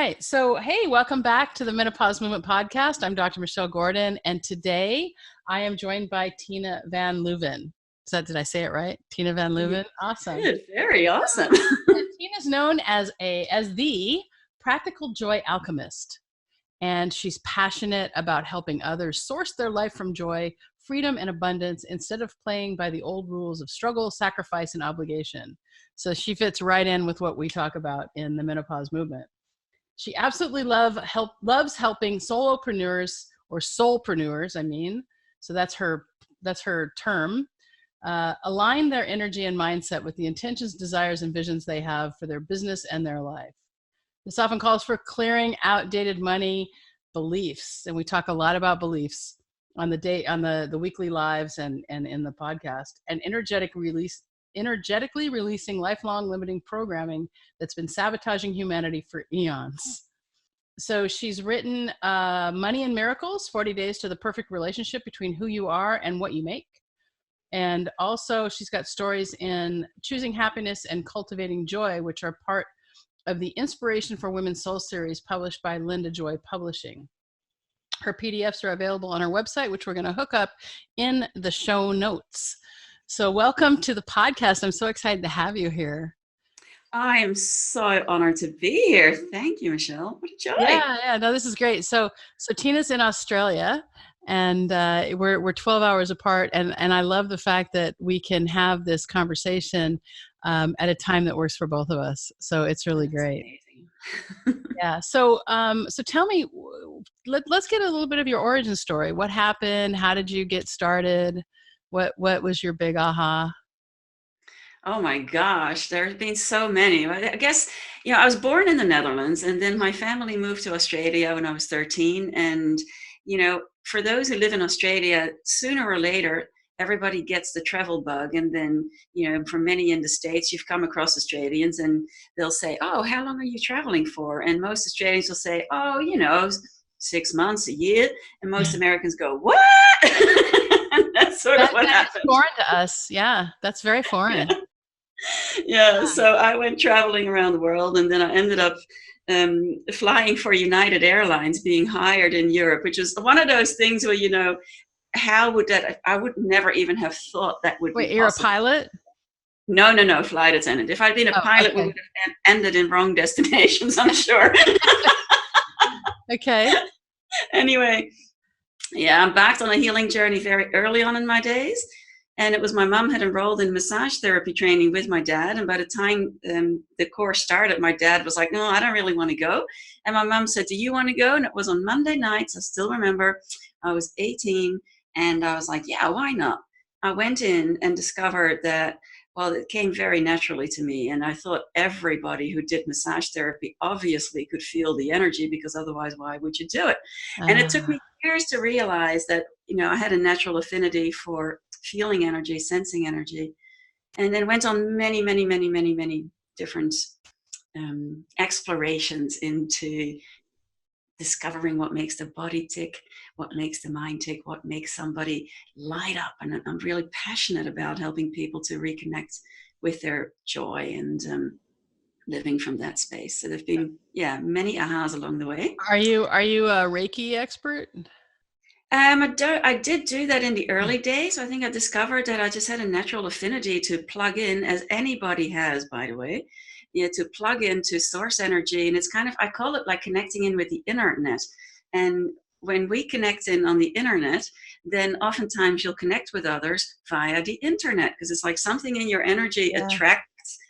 right. So, hey, welcome back to the Menopause Movement Podcast. I'm Dr. Michelle Gordon, and today I am joined by Tina Van Leuven. Did I say it right? Tina Van Leuven? Awesome. Good. Very awesome. And Tina's known as the Practical Joy Alchemist, and she's passionate about helping others source their life from joy, freedom, and abundance instead of playing by the old rules of struggle, sacrifice, and obligation. So she fits right in with what we talk about in the menopause movement. She absolutely loves helping solopreneurs or soulpreneurs. So that's her term. Align their energy and mindset with the intentions, desires, and visions they have for their business and their life. This often calls for clearing outdated money beliefs, and we talk a lot about beliefs on the weekly lives and in the podcast, and energetically releasing lifelong limiting programming that's been sabotaging humanity for eons. So she's written Money and Miracles, 40 Days to the Perfect Relationship Between Who You Are and What You Make. And also she's got stories in Choosing Happiness and Cultivating Joy, which are part of the Inspiration for Women's Soul series published by Linda Joy Publishing. Her PDFs are available on her website, which we're going to hook up in the show notes. So welcome to the podcast. I'm so excited to have you here. I am so honored to be here. Thank you, Michelle. What a joy. Yeah. No, this is great. So Tina's in Australia, and we're 12 hours apart. And I love the fact that we can have this conversation at a time that works for both of us. So it's really great. Amazing. Yeah. So tell me, let's get a little bit of your origin story. What happened? How did you get started? What was your big aha? Oh my gosh, there have been so many. I guess, I was born in the Netherlands, and then my family moved to Australia when I was 13. And, for those who live in Australia, sooner or later, everybody gets the travel bug. And then, for many in the States, you've come across Australians and they'll say, oh, how long are you traveling for? And most Australians will say, oh, 6 months, a year. And most Americans go, what? That's sort of what happened. That's foreign to us. Yeah, that's very foreign. Yeah, so I went traveling around the world, and then I ended up flying for United Airlines, being hired in Europe, which was one of those things where, how would that, I would never even have thought that would be possible. Wait, you're a pilot? No, flight attendant. If I'd been a pilot, we would have ended in wrong destinations, I'm sure. Okay. Anyway, yeah, I embarked on a healing journey very early on in my days. And it was my mom had enrolled in massage therapy training with my dad. And by the time the course started, my dad was like, no, I don't really want to go. And my mom said, do you want to go? And it was on Monday nights. I still remember I was 18 and I was like, yeah, why not? I went in and discovered that, well, it came very naturally to me. And I thought everybody who did massage therapy obviously could feel the energy, because otherwise, why would you do it? And it took me years to realize that, I had a natural affinity for feeling energy, sensing energy, and then went on many, many, many, many, many different explorations into discovering what makes the body tick, what makes the mind tick, what makes somebody light up. And I'm really passionate about helping people to reconnect with their joy and living from that space. So there've been, many ahas along the way. Are you a Reiki expert? I did do that in the early days. I think I discovered that I just had a natural affinity to plug in, as anybody has, by the way, to plug into source energy. And it's kind of, I call it like connecting in with the internet. And when we connect in on the internet, then oftentimes you'll connect with others via the internet, because it's like something in your energy attracts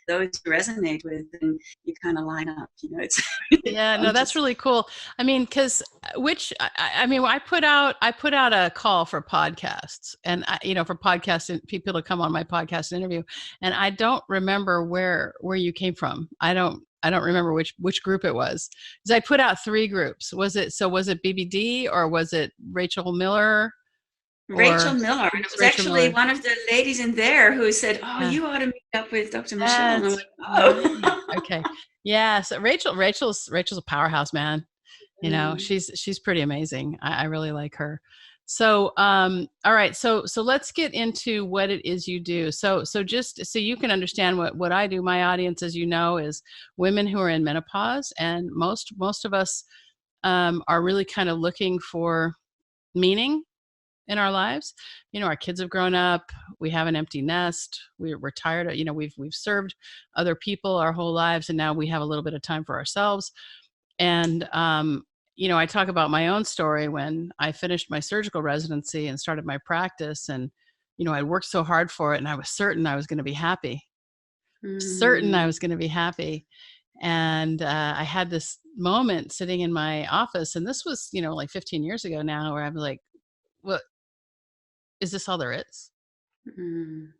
those you resonate with, and you kind of line up, it's that's really cool. I mean, because I put out a call for podcasts, and for podcasts, people to come on my podcast interview, and I don't remember where you came from. I don't remember which group it was, because I put out 3 groups. Was it BBD, or was it Rachel Miller? Rachel Miller. And it was actually one of the ladies in there who said, you ought to meet up with Dr. Michelle. And I'm like, oh. Okay. Yeah. So Rachel's a powerhouse, man. She's pretty amazing. I really like her. So, all right. So let's get into what it is you do. So just so you can understand what I do, my audience, as you know, is women who are in menopause, and most of us are really kind of looking for meaning in our lives. You know, our kids have grown up, we have an empty nest, we're tired of, we've served other people our whole lives, and now we have a little bit of time for ourselves. And I talk about my own story when I finished my surgical residency and started my practice, and I worked so hard for it, and I was certain I was going to be happy. Certain I was going to be happy. And I had this moment sitting in my office, and this was, like 15 years ago now, where I was like, "What is this? All there is?" Mm.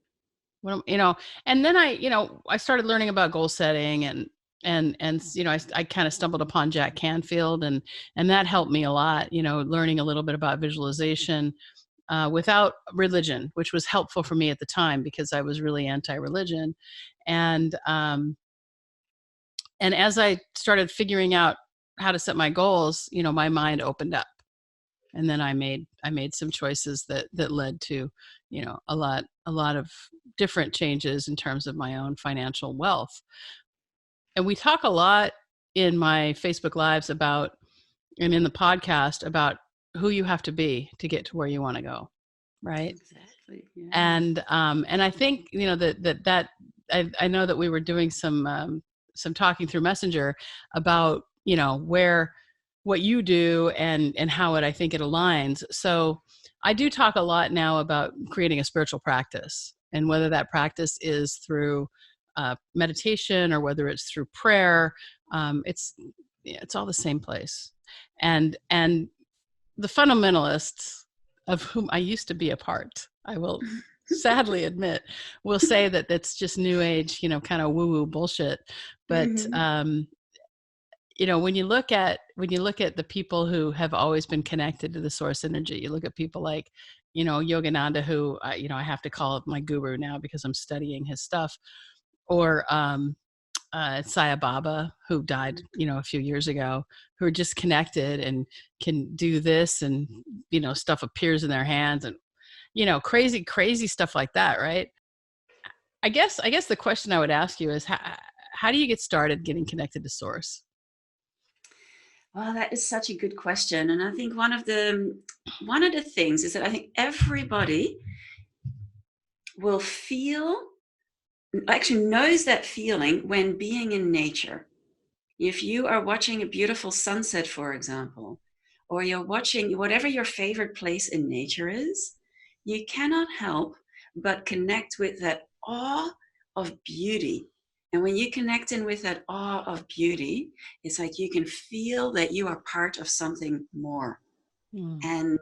Well, and then I started learning about goal setting, and I kind of stumbled upon Jack Canfield, and that helped me a lot, learning a little bit about visualization without religion, which was helpful for me at the time because I was really anti-religion. And as I started figuring out how to set my goals, my mind opened up, and then I made some choices that led to, a lot of different changes in terms of my own financial wealth. And we talk a lot in my Facebook Lives about, and in the podcast, about who you have to be to get to where you want to go, right? Exactly. Yeah. And I think that I know that we were doing some talking through Messenger about where what you do and how I think it aligns. So I do talk a lot now about creating a spiritual practice, and whether that practice is through meditation or whether it's through prayer. It's all the same place. And the fundamentalists, of whom I used to be a part, I will sadly admit, will say that that's just new age, kind of woo-woo bullshit. But Mm-hmm. when you look at the people who have always been connected to the source energy, you look at people like, Yogananda, who I have to call my guru now because I'm studying his stuff, or Sai Baba, who died, a few years ago, who are just connected and can do this, and stuff appears in their hands, and crazy stuff like that, right? I guess the question I would ask you is, how do you get started getting connected to source? Well, that is such a good question, and I think one of the things is that I think everybody will feel, actually knows that feeling when being in nature. If you are watching a beautiful sunset, for example, or you're watching whatever your favorite place in nature is, you cannot help but connect with that awe of beauty. And when you connect in with that awe of beauty, it's like you can feel that you are part of something more. Mm. And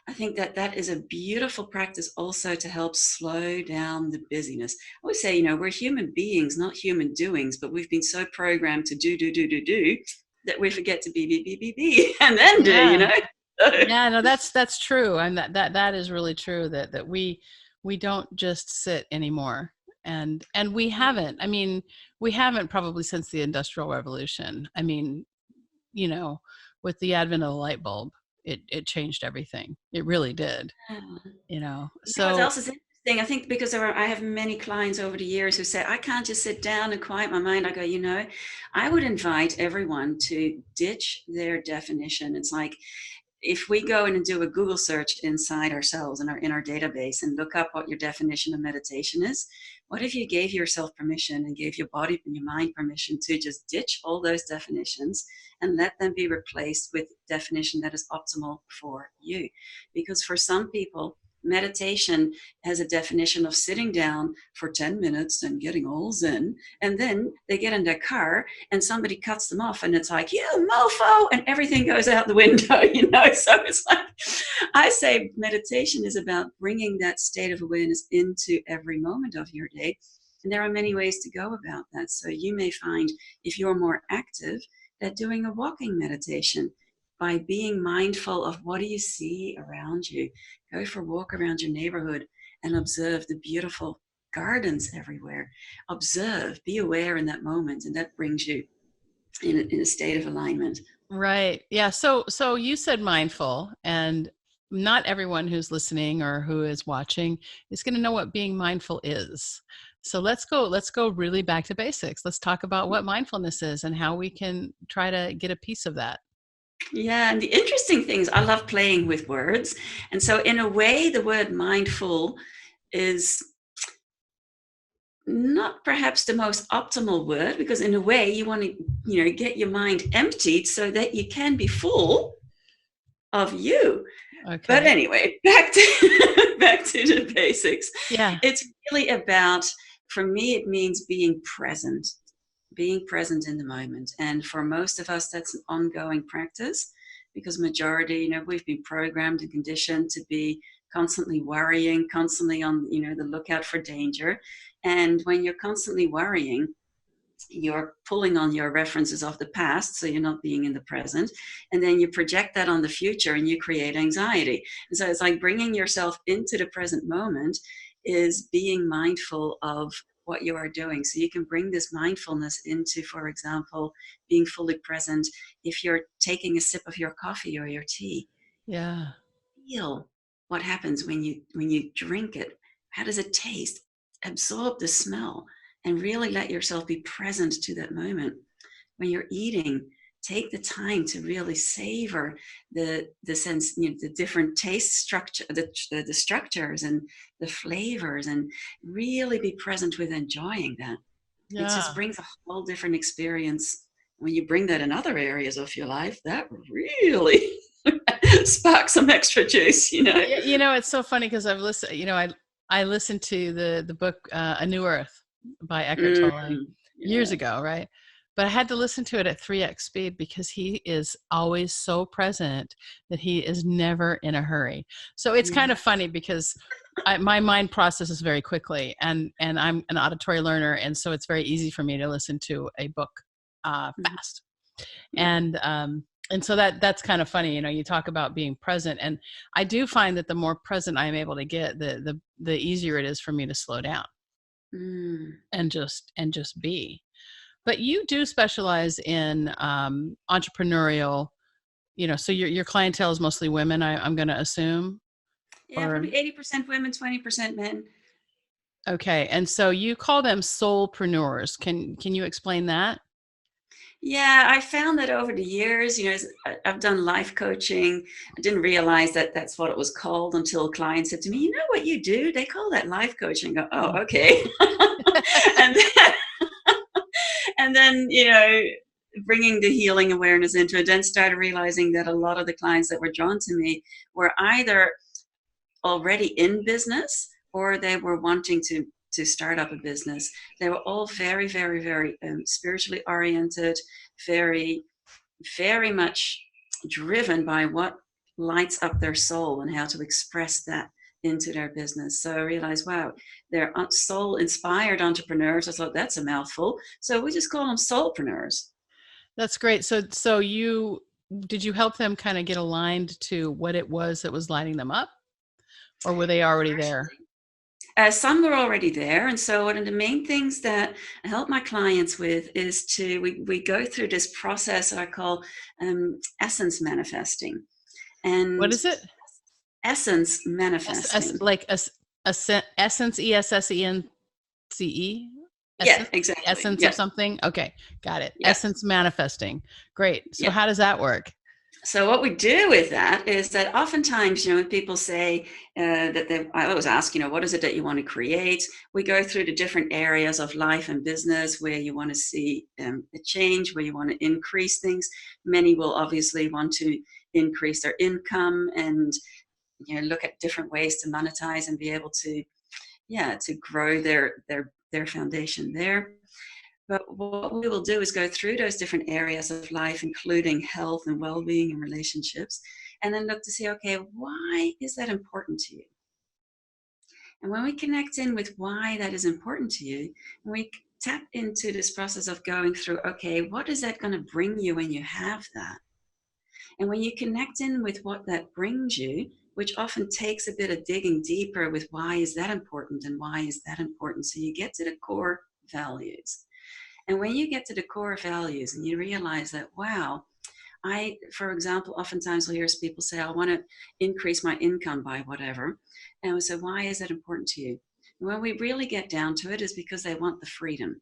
I think that that is a beautiful practice also to help slow down the busyness. I always say, we're human beings, not human doings, but we've been so programmed to do that we forget to be, and then do. Yeah. Yeah, no, that's true. And that is really true, that we don't just sit anymore. And we haven't. I mean, we haven't probably since the Industrial Revolution. I mean, you know, with the advent of the light bulb, it changed everything. It really did, What So else is interesting? I think because I have many clients over the years who say, I can't just sit down and quiet my mind. I go, I would invite everyone to ditch their definition. It's like, if we go in and do a Google search inside ourselves and in our database and look up what your definition of meditation is, what if you gave yourself permission and gave your body and your mind permission to just ditch all those definitions and let them be replaced with definition that is optimal for you? Because for some people, meditation has a definition of sitting down for 10 minutes and getting all zen, and then they get in their car and somebody cuts them off and it's like, you mofo, and everything goes out the window. So it's like, I say meditation is about bringing that state of awareness into every moment of your day, and there are many ways to go about that. So you may find, if you're more active, that doing a walking meditation, by being mindful of what do you see around you, go for a walk around your neighborhood and observe the beautiful gardens everywhere. Observe, be aware in that moment, and that brings you in a state of alignment. right. Yeah. So you said mindful, and not everyone who's listening or who is watching is going to know what being mindful is. So let's go really back to basics. Let's talk about what mindfulness is and how we can try to get a piece of that. Yeah, and the interesting thing is I love playing with words. And so in a way, the word mindful is not perhaps the most optimal word, because in a way you want to, get your mind emptied so that you can be full of you. Okay. But anyway, back to back to the basics. Yeah. It's really about, for me, it means being present in the moment. And for most of us, that's an ongoing practice, because majority, we've been programmed and conditioned to be constantly worrying, constantly on, the lookout for danger. And when you're constantly worrying, you're pulling on your references of the past, so you're not being in the present, and then you project that on the future and you create anxiety. And so it's like bringing yourself into the present moment is being mindful of what you are doing. So you can bring this mindfulness into, for example, being fully present if you're taking a sip of your coffee or your tea. Yeah. Feel what happens when you drink it. How does it taste? Absorb the smell and really let yourself be present to that moment. When you're eating, take the time to really savor the sense, the different taste structure, the structures and the flavors, and really be present with enjoying that. Yeah. It just brings a whole different experience. When you bring that in other areas of your life, that really sparks some extra juice, It's so funny because I've listened, I listened to the book A New Earth by Eckhart Tolle years ago, right? But I had to listen to it at 3x speed because he is always so present that he is never in a hurry. So it's kind of funny because my mind processes very quickly, and I'm an auditory learner, and so it's very easy for me to listen to a book fast. And so that's kind of funny, you talk about being present, and I do find that the more present I'm able to get, the easier it is for me to slow down and just be. But you do specialize in entrepreneurial, so your clientele is mostly women, I'm going to assume. Yeah, probably 80% women, 20% men. Okay, and so you call them soulpreneurs. Can you explain that? Yeah, I found that over the years, I've done life coaching. I didn't realize that that's what it was called until clients said to me, "You know what you do? They call that life coaching." I go, "Oh, okay." and then, bringing the healing awareness into it, then started realizing that a lot of the clients that were drawn to me were either already in business or they were wanting to start up a business. They were all very, very, very spiritually oriented, very, very much driven by what lights up their soul and how to express that into their business. So I realized, wow, they're soul inspired entrepreneurs. I thought that's a mouthful. So we just call them soulpreneurs. That's great. So did you help them kind of get aligned to what it was that was lighting them up? Or were they already there? Some were already there. And so one of the main things that I help my clients with is we go through this process that I call essence manifesting. And what is it? Essence manifesting. Essence, ESSENCE? Yeah, exactly. Essence of something? Okay, got it. Yeah. Essence manifesting. Great. So how does that work? So what we do with that is that oftentimes, when people say I always ask, what is it that you want to create? We go through the different areas of life and business where you want to see a change, where you want to increase things. Many will obviously want to increase their income and, look at different ways to monetize and be able to grow their foundation there. But what we will do is go through those different areas of life, including health and well-being and relationships, and then look to see, okay, why is that important to you? And when we connect in with why that is important to you, and we tap into this process of going through, okay, what is that going to bring you when you have that? And when you connect in with what that brings you, which often takes a bit of digging deeper with why is that important and why is that important, so you get to the core values. And when you get to the core values and you realize that, wow, for example, oftentimes we'll hear people say, I want to increase my income by whatever. And we say, why is that important to you? And when we really get down to it, is because they want the freedom.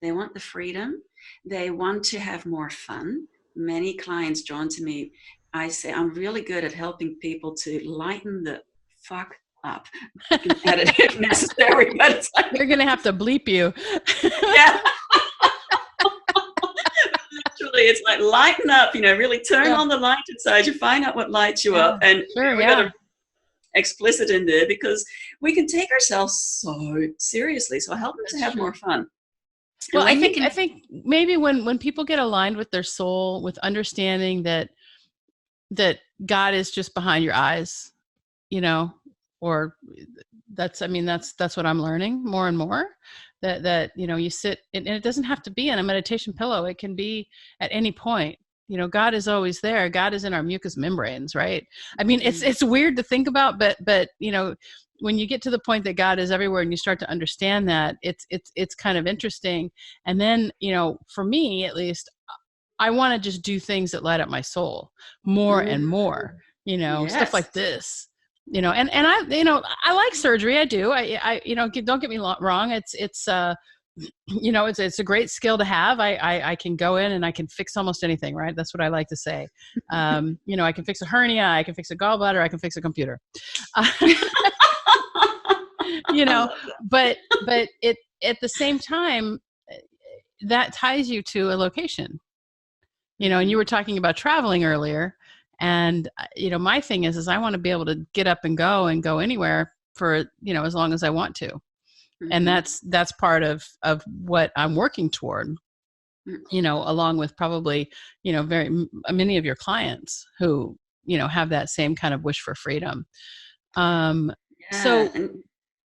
They want the freedom. They want to have more fun. Many clients drawn to me, I say, I'm really good at helping people to lighten the fuck up. I can edit it if necessary, but it's like, you're going to have to bleep you. yeah. Literally, it's like lighten up, really turn on the lighted side. You find out what lights you up. And sure, we got to explicit in there because we can take ourselves so seriously. So help them to have more fun. Well, I think maybe when people get aligned with their soul, with understanding that God is just behind your eyes, or that's what I'm learning more and more, that you sit, and it doesn't have to be on a meditation pillow. It can be at any point. God is always there. God is in our mucous membranes, right? I mean, it's weird to think about, but when you get to the point that God is everywhere and you start to understand that, it's kind of interesting. And then, for me, at least, I want to just do things that light up my soul more and more, stuff like this, and I like surgery. I do. I don't get me wrong. It's a great skill to have. I can go in and I can fix almost anything, right? That's what I like to say. I can fix a hernia, I can fix a gallbladder, I can fix a computer. But it, at the same time, that ties you to a location, and you were talking about traveling earlier. And, my thing is I want to be able to get up and go anywhere for, as long as I want to. Mm-hmm. And that's part of what I'm working toward, along with probably, very many of your clients who, have that same kind of wish for freedom. So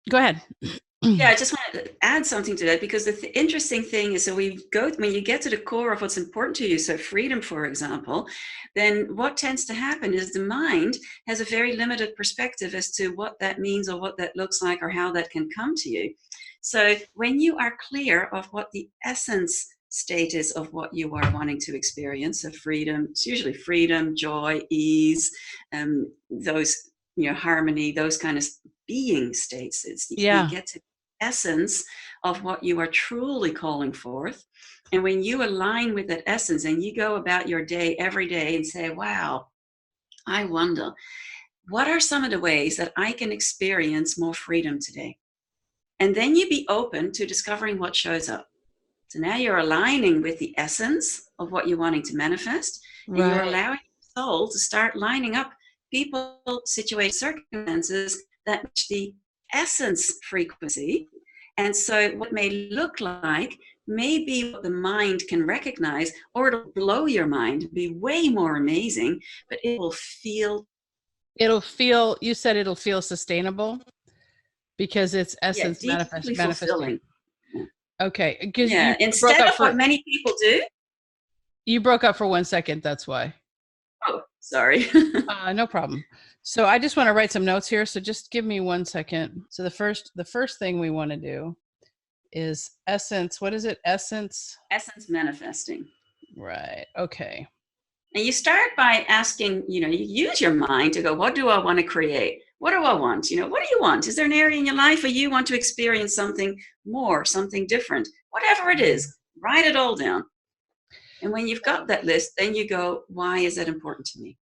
go ahead. Yeah, I just want to add something to that, because the interesting thing is, when you get to the core of what's important to you, so freedom, for example, then what tends to happen is the mind has a very limited perspective as to what that means or what that looks like or how that can come to you. So when you are clear of what the essence state is of what you are wanting to experience, so freedom, it's usually freedom, joy, ease, those, harmony, those kind of being states. You get to the essence of what you are truly calling forth. And when you align with that essence and you go about your day every day and say, wow, I wonder, what are some of the ways that I can experience more freedom today? And then you be open to discovering what shows up. So now you're aligning with the essence of what you're wanting to manifest, and you're allowing your soul to start lining up people, situations, circumstances that match the essence frequency. And so what may look like may be what the mind can recognize, or it'll blow your mind, be way more amazing, but it will feel. You said it'll feel sustainable because it's essence manifesting. Okay. Instead of what many people do. You broke up for 1 second. That's why. Oh, sorry. No problem. So I just want to write some notes here. So just give me 1 second. So the first thing we want to do is essence. What is it? Essence manifesting. Right. Okay. And you start by asking, you use your mind to go, what do I want to create? What do I want? What do you want? Is there an area in your life where you want to experience something more, something different? Whatever it is, write it all down. And when you've got that list, then you go, why is that important to me?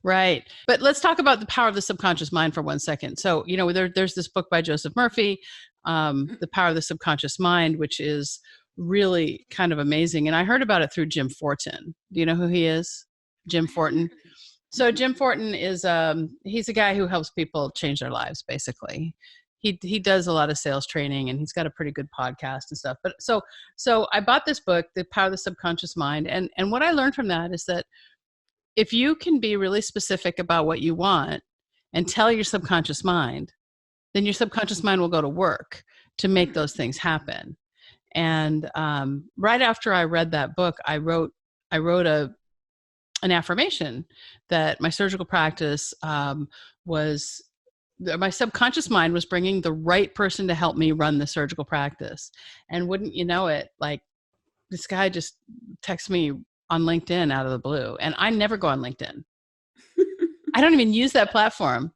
Right. But let's talk about the power of the subconscious mind for 1 second. So, there's this book by Joseph Murphy, The Power of the Subconscious Mind, which is really kind of amazing. And I heard about it through Jim Fortin. Do you know who he is? Jim Fortin. So Jim Fortin is, he's a guy who helps people change their lives, basically. He does a lot of sales training, and he's got a pretty good podcast and stuff. But so I bought this book, The Power of the Subconscious Mind. And what I learned from that is that if you can be really specific about what you want and tell your subconscious mind, then your subconscious mind will go to work to make those things happen. And right after I read that book, I wrote an affirmation that my surgical practice my subconscious mind was bringing the right person to help me run the surgical practice. And wouldn't you know it, like, this guy just texted me on LinkedIn out of the blue. And I never go on LinkedIn. I don't even use that platform.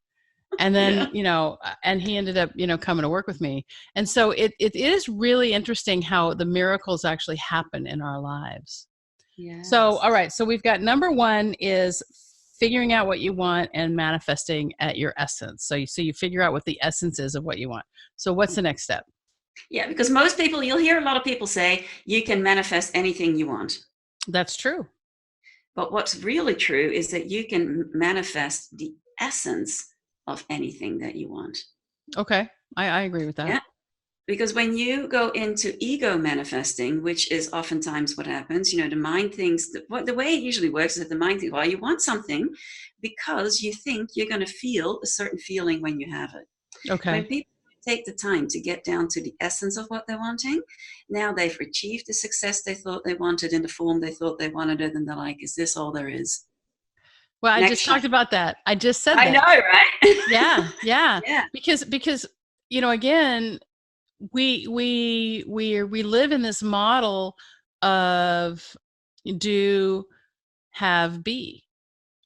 And then, and he ended up, coming to work with me. And so it is really interesting how the miracles actually happen in our lives. Yes. So, all right. So we've got number one is figuring out what you want and manifesting at your essence. So you figure out what the essence is of what you want. So what's the next step? Yeah, because most people, you'll hear a lot of people say, you can manifest anything you want. That's true. But what's really true is that you can manifest the essence of anything that you want. Okay. I agree with that. Yeah. Because when you go into ego manifesting, which is oftentimes what happens, the mind thinks that the way it usually works is that the mind thinks, well, you want something because you think you're going to feel a certain feeling when you have it. Okay. When people take the time to get down to the essence of what they're wanting, now they've achieved the success they thought they wanted in the form they thought they wanted it, and they're like, is this all there is? Well, I just talked about that. I just said that. I know, right? Yeah. Because again, we live in this model of do, have, be,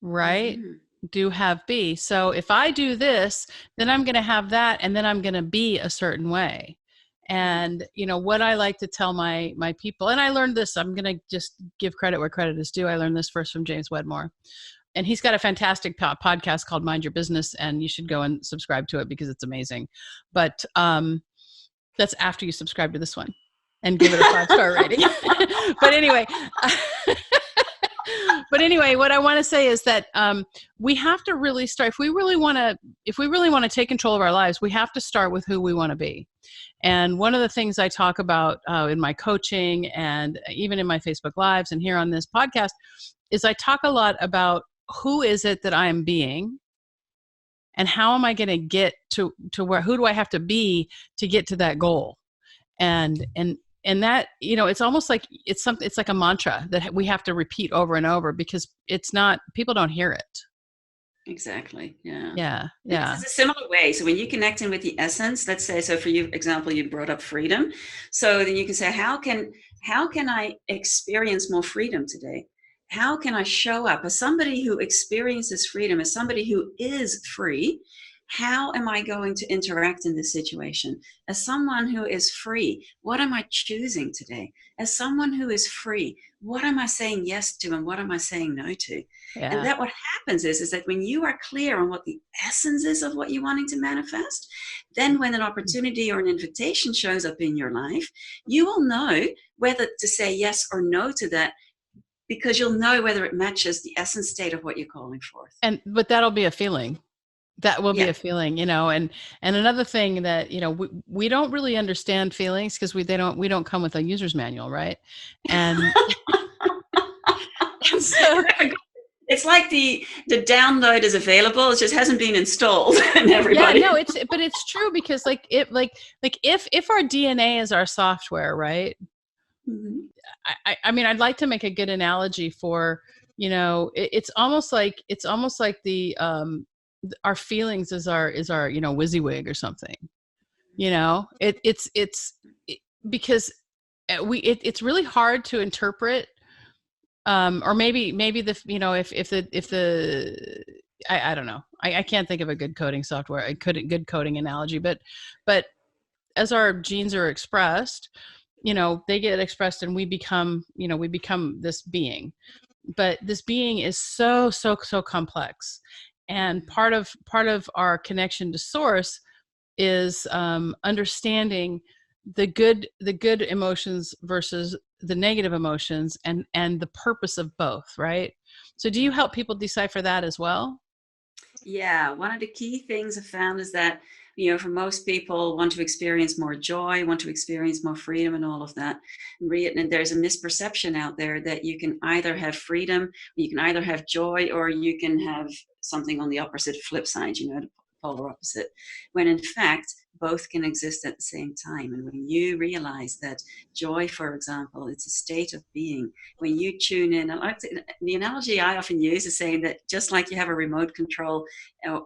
right? Mm-hmm. Do, have, be. So if I do this, then I'm going to have that, and then I'm going to be a certain way. And what I like to tell my people, and I learned this, I'm going to just give credit where credit is due. I learned this first from James Wedmore. And he's got a fantastic podcast called Mind Your Business, and you should go and subscribe to it because it's amazing. But that's after you subscribe to this one and give it a 5-star rating. But anyway, what I want to say is that we have to really start. If we really want to take control of our lives, we have to start with who we want to be. And one of the things I talk about in my coaching and even in my Facebook Lives and here on this podcast is I talk a lot about who is it that I am being, and how am I going to get to where? Who do I have to be to get to that goal? And that it's almost like it's like a mantra that we have to repeat over and over because people don't hear it. Exactly. Yeah. Yeah. It's a similar way. So when you connect in with the essence, let's say, so for you, example, you brought up freedom. So then you can say, how can I experience more freedom today? How can I show up as somebody who experiences freedom, as somebody who is free? How am I going to interact in this situation? As someone who is free, what am I choosing today? As someone who is free, what am I saying yes to and what am I saying no to? Yeah. And that what happens is that when you are clear on what the essence is of what you're wanting to manifest, then when an opportunity or an invitation shows up in your life, you will know whether to say yes or no to that, because you'll know whether it matches the essence state of what you're calling forth. But that'll be a feeling. That will be a feeling, and another thing that, we don't really understand feelings because we don't come with a user's manual, right? And, and so it's like the download is available, it just hasn't been installed in everybody. Yeah, no, but it's true because if our DNA is our software, right? Mm-hmm. I mean, I'd like to make a good analogy for, it's almost like the our feelings is our WYSIWYG or something. Because it's really hard to interpret, or maybe I don't know. I can't think of a good coding software, a good coding analogy, but as our genes are expressed, they get expressed and we become this being. But this being is so complex. And part of our connection to source is understanding the good emotions versus the negative emotions and the purpose of both, right? So do you help people decipher that as well? Yeah, one of the key things I found is that, for most people want to experience more joy, want to experience more freedom and all of that. And there's a misperception out there that you can either have freedom, you can either have joy, or you can have something on the opposite flip side, the polar opposite. When in fact, both can exist at the same time. And when you realize that joy, for example, it's a state of being, when you tune in, the analogy I often use is saying that just like you have a remote control,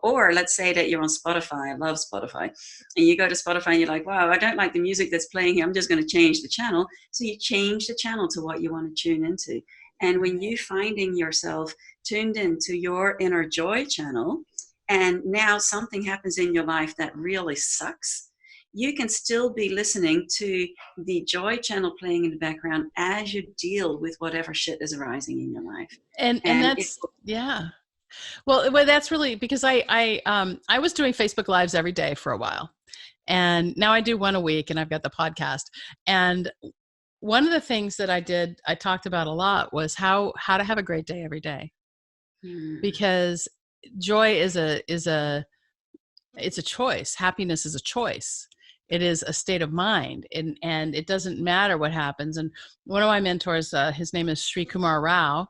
or let's say that you're on Spotify, I love Spotify, and you go to Spotify and you're like, wow, I don't like the music that's playing here, I'm just going to change the channel. So you change the channel to what you want to tune into. And when you finding yourself tuned into your inner joy channel, and now something happens in your life that really sucks, you can still be listening to the joy channel playing in the background as you deal with whatever shit is arising in your life. And that's, yeah. Well, that's really because I was doing Facebook Lives every day for a while, and now I do one a week, and I've got the podcast. And one of the things that I talked about a lot was how to have a great day every day, because joy is it's a choice. Happiness is a choice. It is a state of mind, and it doesn't matter what happens. And one of my mentors, his name is Sri Kumar Rao.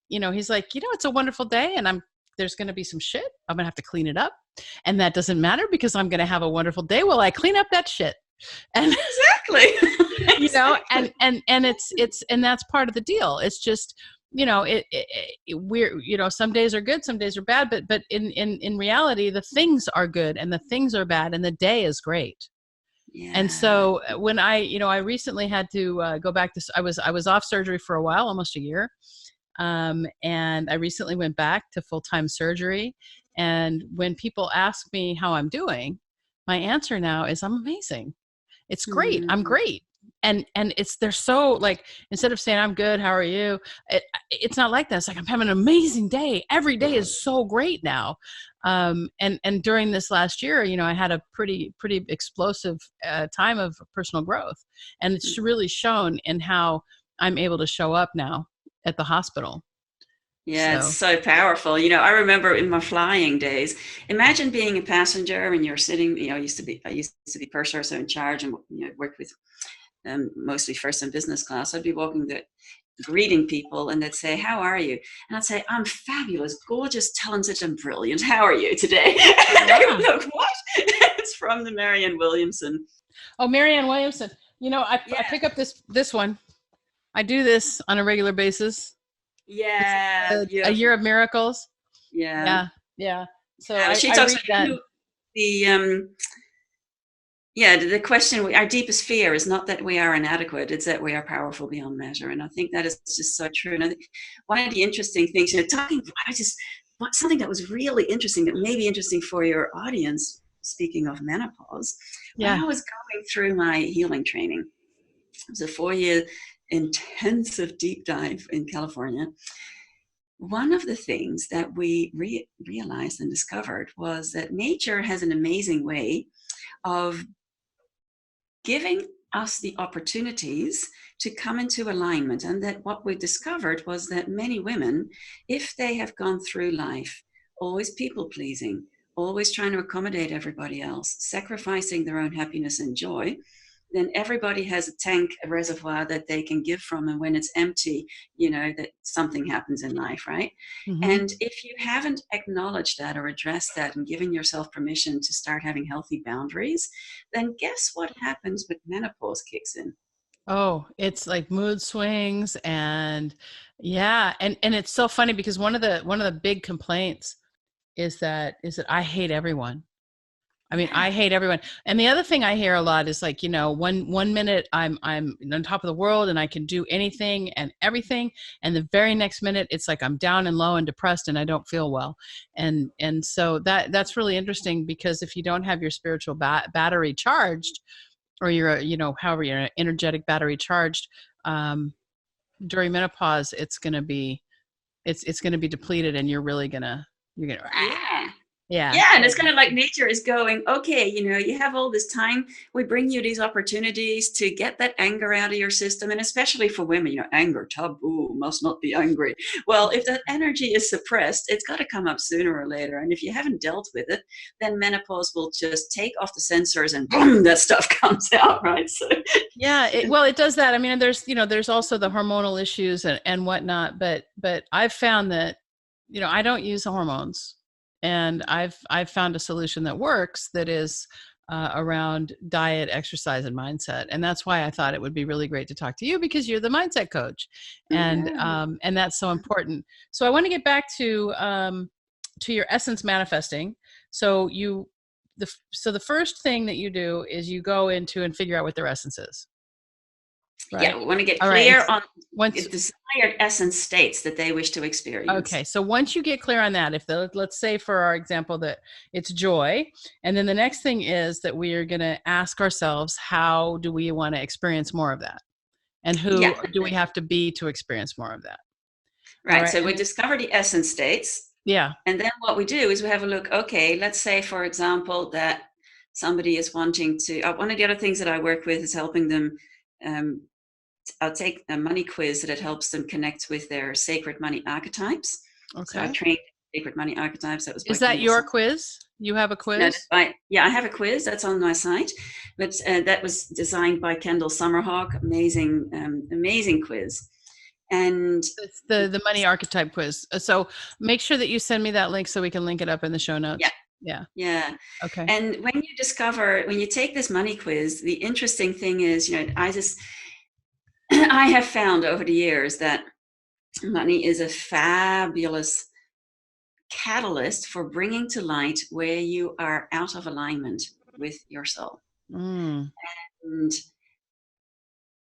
He's like, it's a wonderful day, and there's going to be some shit. I'm going to have to clean it up, and that doesn't matter because I'm going to have a wonderful day while I clean up that shit. And exactly, and that's part of the deal. It's just, we're, some days are good, some days are bad, but in reality, the things are good and the things are bad, and the day is great. Yeah. And so when I recently had to go back to, I was off surgery for a while, almost a year. And I recently went back to full-time surgery. And when people ask me how I'm doing, my answer now is I'm amazing. It's great. I'm great. And they're so like, instead of saying I'm good, how are you? It's not like that. It's like, I'm having an amazing day. Every day is so great now. And during this last year, I had a pretty explosive time of personal growth. And it's really shown in how I'm able to show up now at the hospital. Yeah, it's so powerful. I remember in my flying days, imagine being a passenger and you're sitting, I used to be purser, so in charge, and worked with mostly first and business class. I'd be walking greeting people, and they'd say, how are you? And I'd say, I'm fabulous, gorgeous, talented, and brilliant. How are you today? And they would look, what? It's from the Marianne Williamson. Oh, Marianne Williamson. I pick up this one. I do this on a regular basis. Yeah. A Year of Miracles. Yeah. So she I talks read about the question, our deepest fear is not that we are inadequate, it's that we are powerful beyond measure. And I think that is just so true. And I think one of the interesting things, something that was really interesting, that may be interesting for your audience, speaking of menopause, when I was going through my healing training, it was a 4-year intensive deep dive in California. One of the things that we realized and discovered was that nature has an amazing way of giving us the opportunities to come into alignment. And that what we discovered was that many women, if they have gone through life always people pleasing, always trying to accommodate everybody else, sacrificing their own happiness and joy, then everybody has a tank, a reservoir that they can give from. And when it's empty, that something happens in life, right? Mm-hmm. And if you haven't acknowledged that or addressed that and given yourself permission to start having healthy boundaries, then guess what happens when menopause kicks in? Oh, it's like mood swings and and it's so funny because one of the big complaints is that I hate everyone. I mean, I hate everyone. And the other thing I hear a lot is like, one minute I'm on top of the world and I can do anything and everything. And the very next minute it's like I'm down and low and depressed and I don't feel well. And so that's really interesting, because if you don't have your spiritual battery charged, or your, however your energetic battery charged, during menopause, it's going to be depleted, and you're gonna Yeah. And it's kind of like nature is going, okay, you have all this time. We bring you these opportunities to get that anger out of your system. And especially for women, anger, taboo, must not be angry. Well, if that energy is suppressed, it's got to come up sooner or later. And if you haven't dealt with it, then menopause will just take off the sensors and boom, that stuff comes out, right? So it does that. I mean, there's also the hormonal issues and whatnot, but I've found that, I don't use the hormones. And I've found a solution that works, that is around diet, exercise, and mindset. And that's why I thought it would be really great to talk to you, because you're the mindset coach, and that's so important. So I want to get back to your essence manifesting. So the first thing that you do is you go into and figure out what their essence is. right? Yeah, we want to get All right. clear on Once, the desired essence states that they wish to experience. okay. So once you get clear on that, let's say for our example that it's joy, and then the next thing is that we are going to ask ourselves, how do we want to experience more of that? And who Yeah, do we have to be to experience more of that? All right. right. So we discover the essence states. Yeah. And then what we do is we have a look, okay, let's say, for example, that somebody is wanting to, one of the other things that I work with is helping them. I'll take a money quiz that helps them connect with their sacred money archetypes. So Okay. I've trained sacred money archetypes. That was by Is that Kendall. your quiz? You have a No, quiz? yeah, I have a quiz that's on my site, but that was designed by Kendall Summerhawk. Amazing, amazing quiz. And It's the money archetype quiz. So make sure that you send me that link so we can link it up in the show notes. yeah, Yeah. yeah. Okay. And when you take this money quiz, the interesting thing is, I have found over the years that money is a fabulous catalyst for bringing to light where you are out of alignment with your soul. Mm. And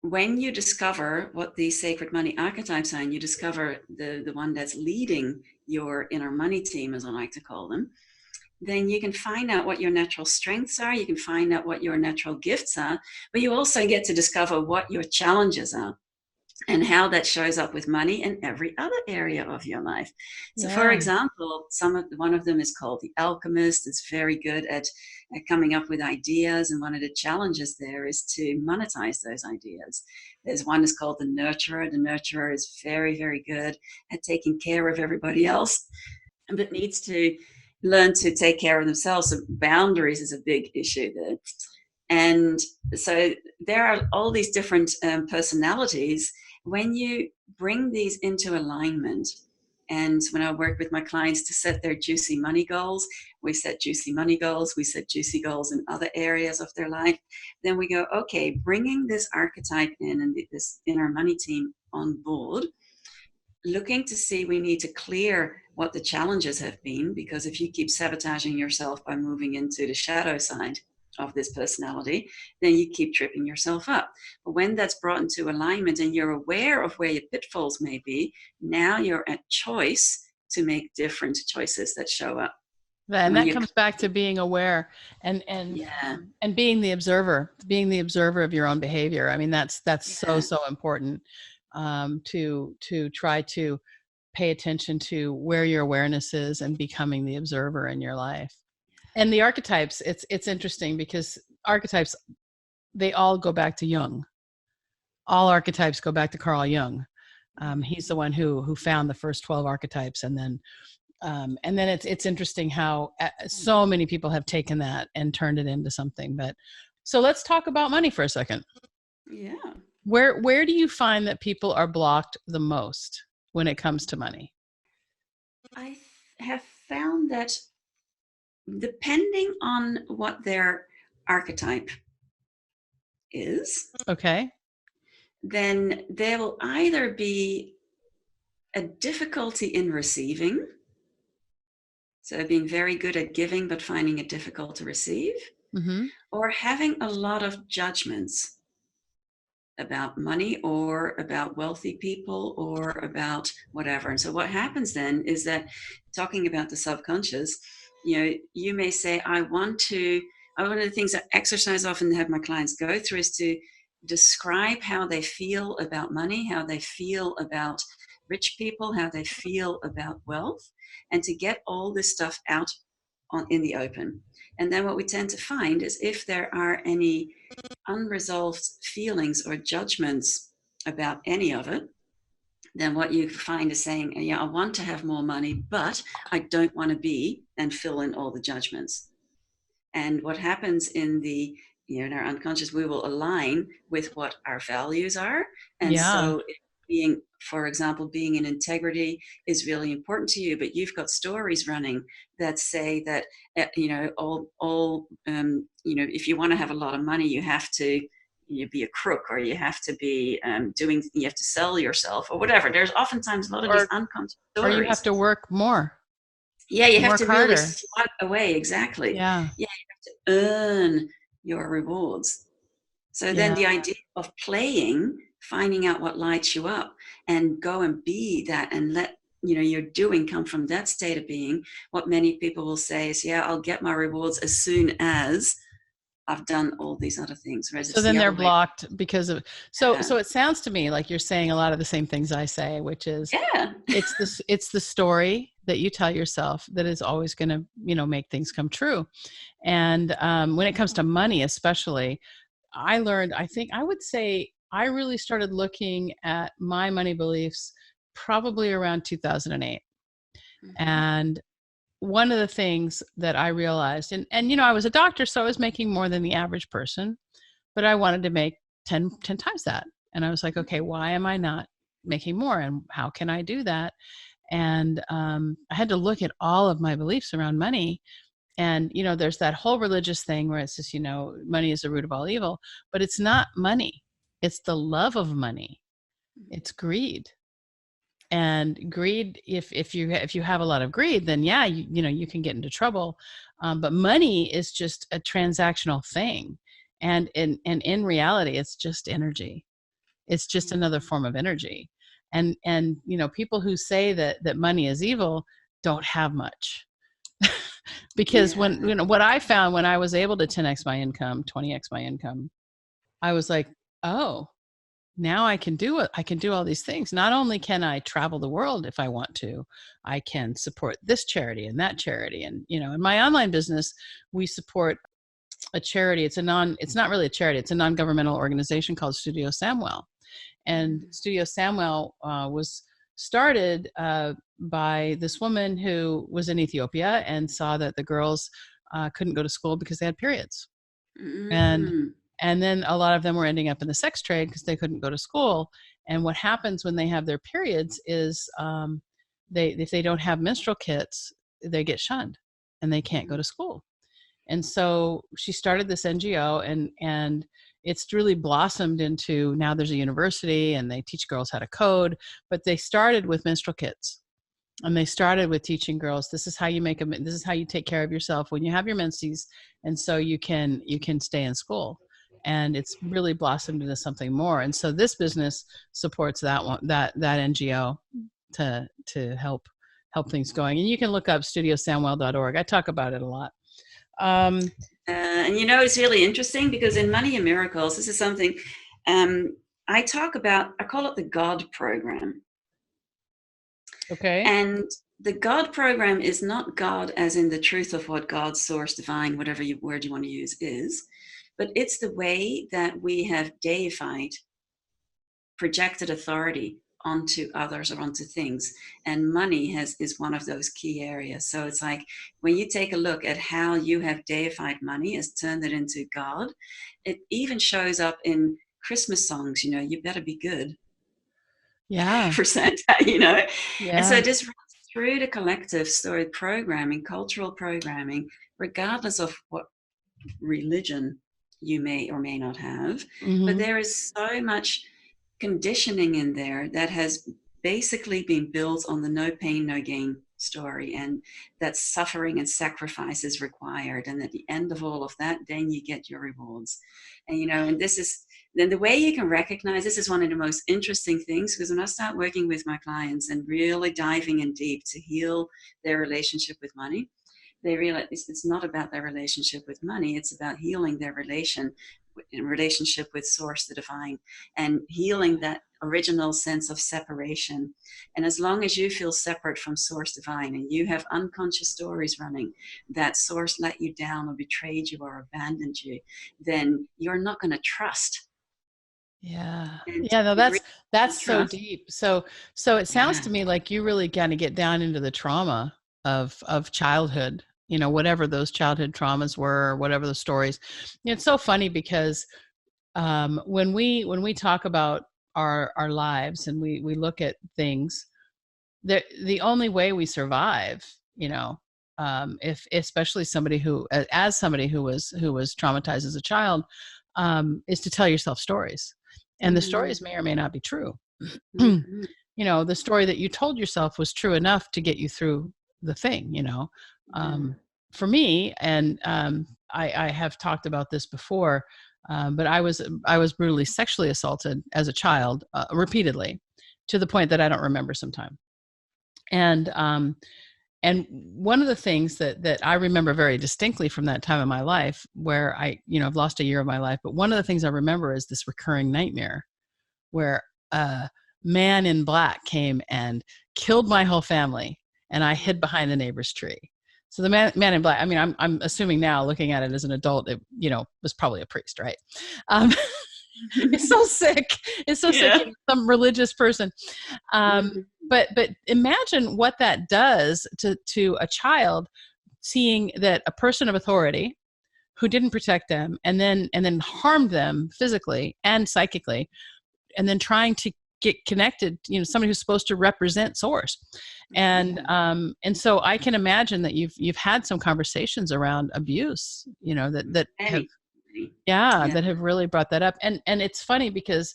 when you discover what these sacred money archetypes are, and you discover the one that's leading your inner money team, as I like to call them, then you can find out what your natural strengths are, you can find out what your natural gifts are, but you also get to discover what your challenges are and how that shows up with money and every other area of your life. So, for example, one of them is called the Alchemist. It's very good at coming up with ideas, and one of the challenges there is to monetize those ideas. There's one is called the Nurturer. The Nurturer is very, very good at taking care of everybody else, but needs to learn to take care of themselves. So boundaries is a big issue there. And so there are all these different personalities. When you bring these into alignment, and when I work with my clients to set their juicy money goals, we set juicy money goals, we set juicy goals in other areas of their life, then we go, okay, bringing this archetype in and this inner money team on board, looking to see, we need to clear what the challenges have been, because if you keep sabotaging yourself by moving into the shadow side of this personality, then you keep tripping yourself up. But when that's brought into alignment and you're aware of where your pitfalls may be, now you're at choice to make different choices that show up. And that comes back to being aware and being the observer of your own behavior. I mean, that's so important, to try to pay attention to where your awareness is and becoming the observer in your life. And the archetypes, it's interesting because archetypes, they all go back to Jung. All archetypes go back to Carl Jung. He's the one who found the first 12 archetypes, and then it's interesting how so many people have taken that and turned it into something. But so let's talk about money for a second. Yeah. Where do you find that people are blocked the most when it comes to money? I have found that depending on what their archetype is, okay, then there will either be a difficulty in receiving, so being very good at giving but finding it difficult to receive, or having a lot of judgments about money or about wealthy people or about whatever. And so what happens then is that, talking about the subconscious, you may say, one of the things that exercise often have my clients go through is to describe how they feel about money, how they feel about rich people, how they feel about wealth, and to get all this stuff out in the open. And then what we tend to find is, if there are any unresolved feelings or judgments about any of it, then what you find is saying, yeah, I want to have more money, but I don't want to be, and fill in all the judgments. And what happens in our unconscious, we will align with what our values are. And so for example, being in integrity is really important to you, but you've got stories running that say that, if you want to have a lot of money, you have to be a crook, or you have to be you have to sell yourself, or whatever. There's oftentimes a lot of these unconscious stories. Or you have to work more. Yeah, you have to really slug away. Exactly. Yeah. Yeah, you have to earn your rewards. So then Yeah. the idea of playing, finding out what lights you up and go and be that and let your doing come from that state of being. What many people will say is, yeah, I'll get my rewards as soon as I've done all these other things. Whereas So it's then the they're other way. blocked because of, so Yeah. it sounds to me like you're saying a lot of the same things I say, which is Yeah. it's the story that you tell yourself that is always going to, make things come true. And when it comes to money, especially, I learned, I think I would say I really started looking at my money beliefs probably around 2008. And one of the things that I realized, and I was a doctor, so I was making more than the average person, but I wanted to make 10 times that. And I was like, okay, why am I not making more? And how can I do that? And I had to look at all of my beliefs around money. And, there's that whole religious thing where it's just, money is the root of all evil, but it's not money. It's the love of money. It's greed. And greed, if you have a lot of greed, then yeah, you can get into trouble. But money is just a transactional thing. And in reality, it's just energy. It's just another form of energy. And people who say that money is evil don't have much. Because when what I found when I was able to 10x my income, 20x my income, I was like, oh, now I can do it. I can do all these things. Not only can I travel the world if I want to, I can support this charity and that charity. And, in my online business, we support a charity. It's not really a charity. It's a non-governmental organization called Studio Samwell. And Studio Samwell was started by this woman who was in Ethiopia and saw that the girls couldn't go to school because they had periods. And then a lot of them were ending up in the sex trade because they couldn't go to school. And what happens when they have their periods is if they don't have menstrual kits, they get shunned and they can't go to school. And so she started this NGO, and it's really blossomed into, now there's a university and they teach girls how to code, but they started with menstrual kits. And they started with teaching girls, this is how you this is how you take care of yourself when you have your menses. And so you can stay in school. And it's really blossomed into something more. And so this business supports that one, that NGO to help things going. And you can look up studiosamwell.org. I talk about it a lot. And it's really interesting because in Money and Miracles, this is something I talk about. I call it the God program. Okay. And the God program is not God as in the truth of what God, source, divine, whatever word you want to use is, but it's the way that we have deified, projected authority onto others or onto things. And money is one of those key areas. So it's like when you take a look at how you have deified money, has turned it into God, it even shows up in Christmas songs, you better be good. Yeah. For Santa, Yeah. And so Yeah. it just runs through the collective story programming, cultural programming, regardless of what religion you may or may not have. But there is so much conditioning in there that has basically been built on the no pain, no gain story, and that suffering and sacrifice is required. And at the end of all of that, then you get your rewards. And, and this is, then the way you can recognize, this is one of the most interesting things, because when I start working with my clients and really diving in deep to heal their relationship with money, they realize it's not about their relationship with money. It's about healing their relationship with source, the divine, and healing that original sense of separation. And as long as you feel separate from source divine and you have unconscious stories running that source let you down or betrayed you or abandoned you, then you're not going to trust. Yeah. And Yeah, no, that's so trust. deep. So it sounds to me like you really kind of get down into the trauma of childhood, whatever those childhood traumas were, or whatever the stories. It's so funny because when we talk about our lives and we look at things, the only way we survive, if especially somebody who, as somebody who was traumatized as a child, is to tell yourself stories. And the stories may or may not be true. The story that you told yourself was true enough to get you through the thing, for me, and I have talked about this before, But I was brutally sexually assaulted as a child, repeatedly, to the point that I don't remember sometime. And one of the things that I remember very distinctly from that time in my life, where I've lost a year of my life, but one of the things I remember is this recurring nightmare where a man in black came and killed my whole family, and I hid behind the neighbor's tree. So the man in black, I mean, I'm assuming now, looking at it as an adult, it, was probably a priest, right? It's so sick. It's so sick. Some religious person. But imagine what that does to a child, seeing that a person of authority who didn't protect them and then harmed them physically and psychically, and then trying to get connected, somebody who's supposed to represent source. And so I can imagine that you've had some conversations around abuse, that have really brought that up. And it's funny because,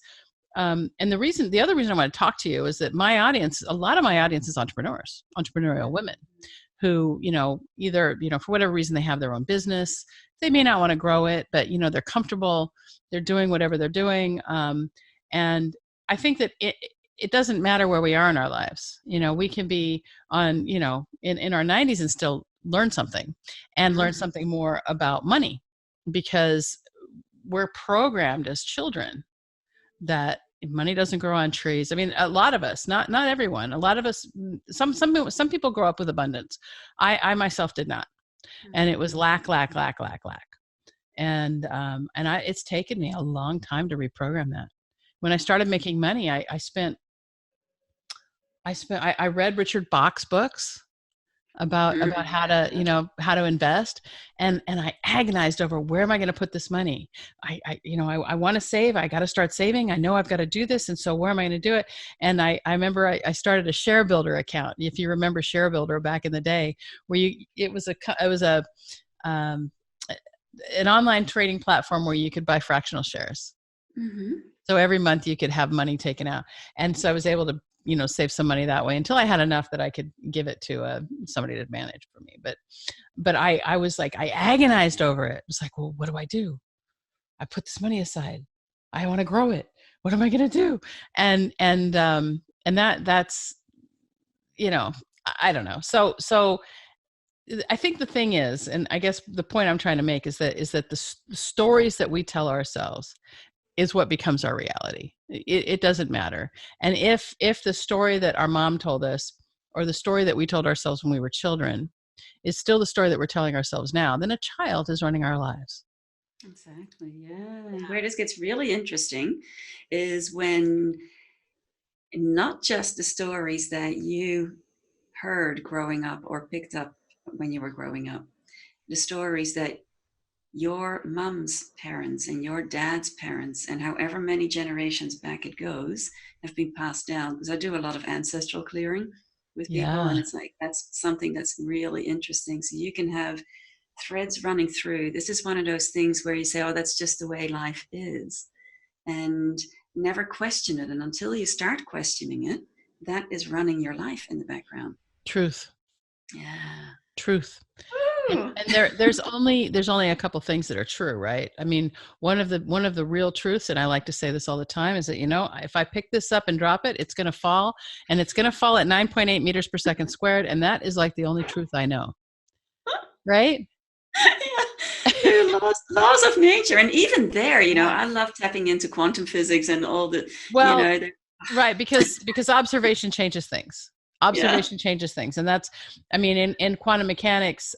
and the other reason I want to talk to you is that a lot of my audience is entrepreneurial women who, either, for whatever reason, they have their own business. They may not want to grow it, but, they're comfortable, they're doing whatever they're doing. And I think that it doesn't matter where we are in our lives. We can be on, in our 90s and still learn something, and learn something more about money, because we're programmed as children that money doesn't grow on trees. I mean, a lot of us, not everyone, a lot of us, some people grow up with abundance. I myself did not. And it was lack. And it's taken me a long time to reprogram that. When I started making money, I read Richard Bach's books about how to invest, and I agonized over, where am I going to put this money? I want to save. I got to start saving. I know I've got to do this, and so where am I going to do it? And I remember I started a Share Builder account. If you remember Share Builder back in the day, where it was an online trading platform where you could buy fractional shares. Mm-hmm. So every month you could have money taken out. And so I was able to, save some money that way until I had enough that I could give it to somebody to manage for me. But I was like, I agonized over it. It was like, well, what do I do? I put this money aside. I want to grow it. What am I going to do? And that's, I don't know. So I think the thing is, and I guess the point I'm trying to make is that the stories that we tell ourselves is what becomes our reality. It doesn't matter. And if the story that our mom told us, or the story that we told ourselves when we were children, is still the story that we're telling ourselves now, then a child is running our lives. Exactly. Yeah. Where this gets really interesting is when not just the stories that you heard growing up or picked up when you were growing up, the stories that your mom's parents and your dad's parents, and however many generations back it goes, have been passed down. Because I do a lot of ancestral clearing with people, and it's like, that's something that's really interesting. So you can have threads running through. This is one of those things where you say, oh, that's just the way life is, and never question it. And until you start questioning it, that is running your life in the background. Truth. Yeah. Truth. And there's only a couple things that are true, right? I mean, one of the real truths, and I like to say this all the time, is that, if I pick this up and drop it, it's going to fall, and it's going to fall at 9.8 meters per second squared. And that is like the only truth I know. Right? Yeah. Laws of nature. And even there, I love tapping into quantum physics and all the, right. Because observation changes things. Changes things. And that's, I mean, in quantum mechanics,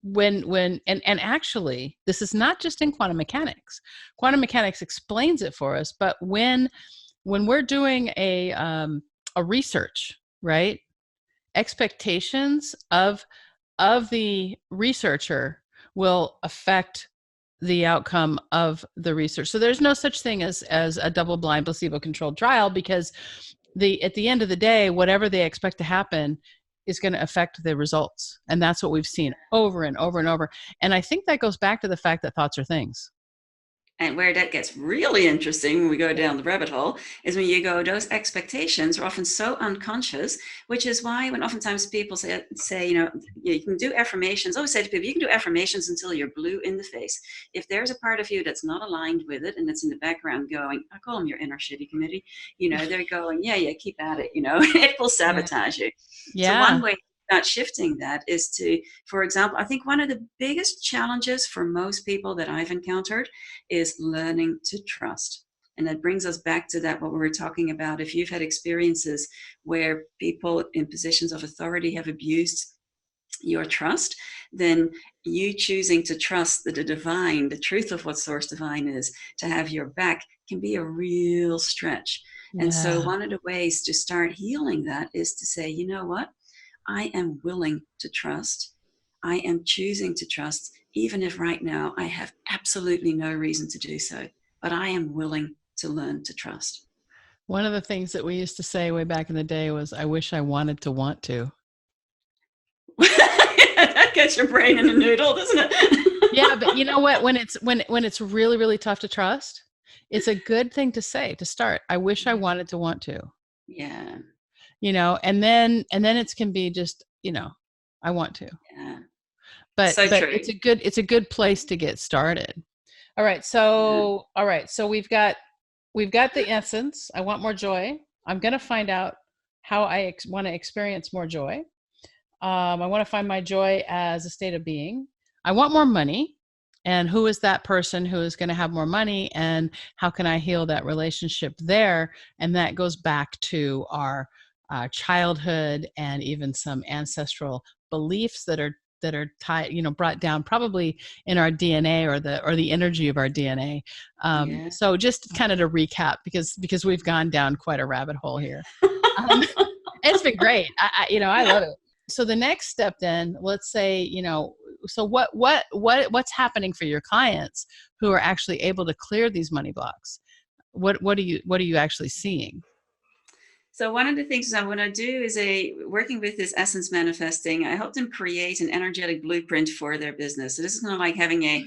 when actually, this is not just in quantum mechanics. Quantum mechanics explains it for us, but when we're doing a research, right? Expectations of the researcher will affect the outcome of the research. So there's no such thing as a double-blind placebo-controlled trial, because at the end of the day, whatever they expect to happen is going to affect the results. And that's what we've seen over and over and over. And I think that goes back to the fact that thoughts are things. And where that gets really interesting when we go down the rabbit hole is when you go, those expectations are often so unconscious, which is why when oftentimes people say, you can do affirmations. I always say to people, you can do affirmations until you're blue in the face. If there's a part of you that's not aligned with it and it's in the background going, I call them your inner shitty committee, they're going, yeah, keep at it, it will sabotage you. So one way about shifting that is to, for example, I think one of the biggest challenges for most people that I've encountered is learning to trust. And that brings us back to that, what we were talking about. If you've had experiences where people in positions of authority have abused your trust, then you choosing to trust that the divine, the truth of what source divine is, to have your back can be a real stretch. Yeah. And so one of the ways to start healing that is to say, you know what? I am willing to trust. I am choosing to trust, even if right now I have absolutely no reason to do so, but I am willing to learn to trust. One of the things that we used to say way back in the day was, I wish I wanted to want to. That gets your brain in a noodle, doesn't it? Yeah, but you know what? When it's really, really tough to trust, it's a good thing to say to start. I wish I wanted to want to. Yeah. And then it can be just, I want to. Yeah. But so true. It's a good place to get started. All right. So we've got the essence. I want more joy. I'm going to find out how I want to experience more joy. I want to find my joy as a state of being. I want more money. And who is that person who is going to have more money? And how can I heal that relationship there? And that goes back to our childhood and even some ancestral beliefs that are tied, brought down probably in our DNA or the energy of our DNA. So just kind of to recap, because we've gone down quite a rabbit hole here. It's been great. I love it. So the next step then, let's say, so what's happening for your clients who are actually able to clear these money blocks? What are you actually seeing? So one of the things I want to do is working with this essence manifesting, I help them create an energetic blueprint for their business. So this is not like having a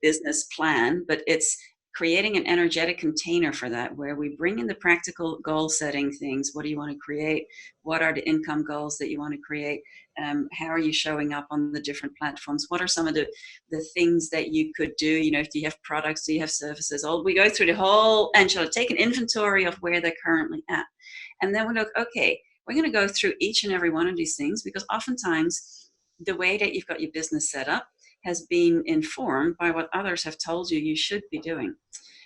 business plan, but it's creating an energetic container for that, where we bring in the practical goal setting things. What do you want to create? What are the income goals that you want to create? How are you showing up on the different platforms? What are some of the things that you could do? Do you have products? Do you have services? We go through the whole, and shall take an inventory of where they're currently at. And then we look, okay, we're going to go through each and every one of these things, because oftentimes the way that you've got your business set up has been informed by what others have told you should be doing.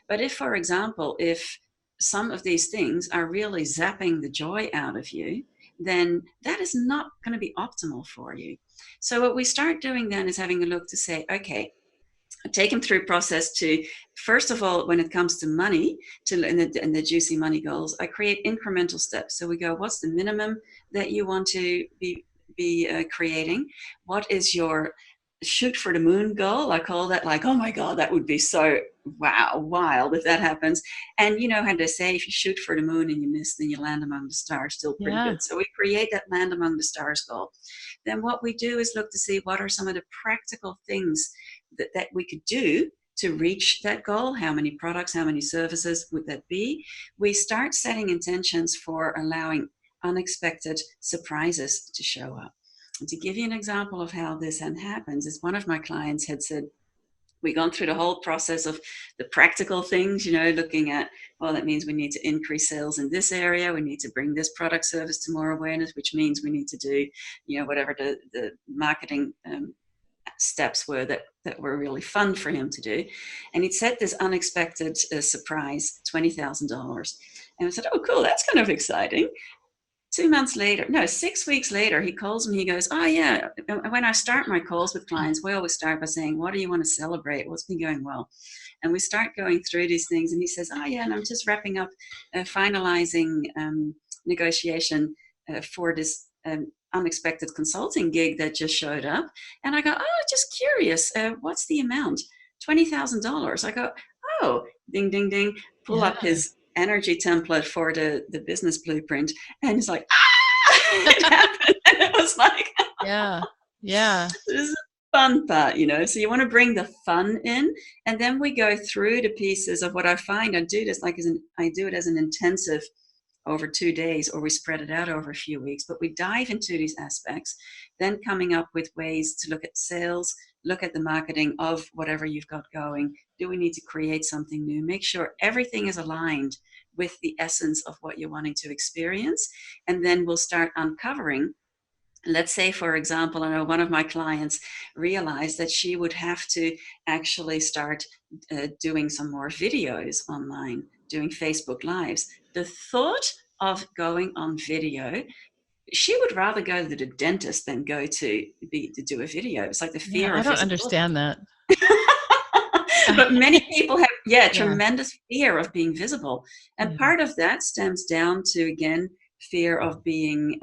But if, for example, if some of these things are really zapping the joy out of you, then that is not going to be optimal for you. So what we start doing then is having a look to say, okay, take them through a process to, first of all, when it comes to money, and the juicy money goals, I create incremental steps. So we go, what's the minimum that you want to be creating? What is your shoot for the moon goal? I call that, like, oh my God, that would be so wild if that happens. And you know how they say, if you shoot for the moon and you miss, then you land among the stars. Still pretty good. So we create that land among the stars goal. Then what we do is look to see what are some of the practical things that we could do to reach that goal. How many products, how many services would that be? We start setting intentions for allowing unexpected surprises to show up. And to give you an example of how this happens, is one of my clients had said, we've gone through the whole process of the practical things, looking at, well, that means we need to increase sales in this area. We need to bring this product service to more awareness, which means we need to do, whatever the marketing steps were that were really fun for him to do. And he'd set this unexpected surprise, $20,000. And I said, oh, cool, that's kind of exciting. 6 weeks later, he calls me. He goes, oh, yeah. When I start my calls with clients, we always start by saying, what do you want to celebrate? What's been going well? And we start going through these things. And he says, oh, yeah, and I'm just wrapping up, finalizing negotiation for this unexpected consulting gig that just showed up. And I go, oh, just curious, what's the amount? $20,000. I go, oh, ding, ding, ding. Pull up his energy template for the business blueprint, and it's like, it happened. And it was like, yeah fun part, so you want to bring the fun in, and then we go through the pieces of what I find. I do this I do it as an intensive over 2 days, or we spread it out over a few weeks, but we dive into these aspects, then coming up with ways to look at sales, look at the marketing of whatever you've got going. Do we need to create something new? Make sure everything is aligned with the essence of what you're wanting to experience. And then we'll start uncovering. Let's say, for example, I know one of my clients realized that she would have to actually start doing some more videos online, doing Facebook Lives. The thought of going on video, she would rather go to the dentist than go to do a video. It's like the fear I of don't visibility. understand that. But many people have, tremendous fear of being visible. And part of that stems down to, again, fear of being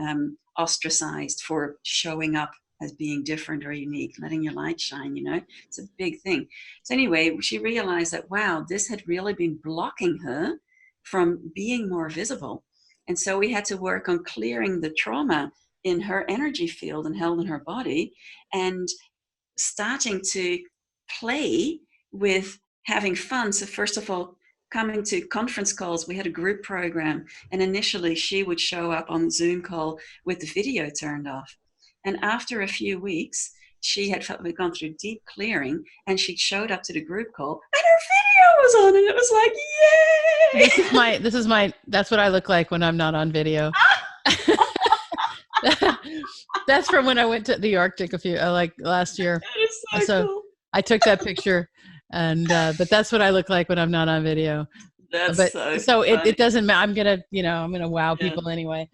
ostracized for showing up as being different or unique, letting your light shine, it's a big thing. So anyway, she realized that, wow, this had really been blocking her from being more visible. And so we had to work on clearing the trauma in her energy field and held in her body, and starting to play with having fun. So first of all, coming to conference calls, we had a group program, and initially she would show up on Zoom call with the video turned off. And after a few weeks, she had gone through deep clearing, and she showed up to the group call and her video was on, and it was like, yay! That's what I look like when I'm not on video. That's from when I went to the Arctic last year. That is so cool. I took that picture, and but that's what I look like when I'm not on video. That's so it doesn't matter. I'm gonna wow people anyway.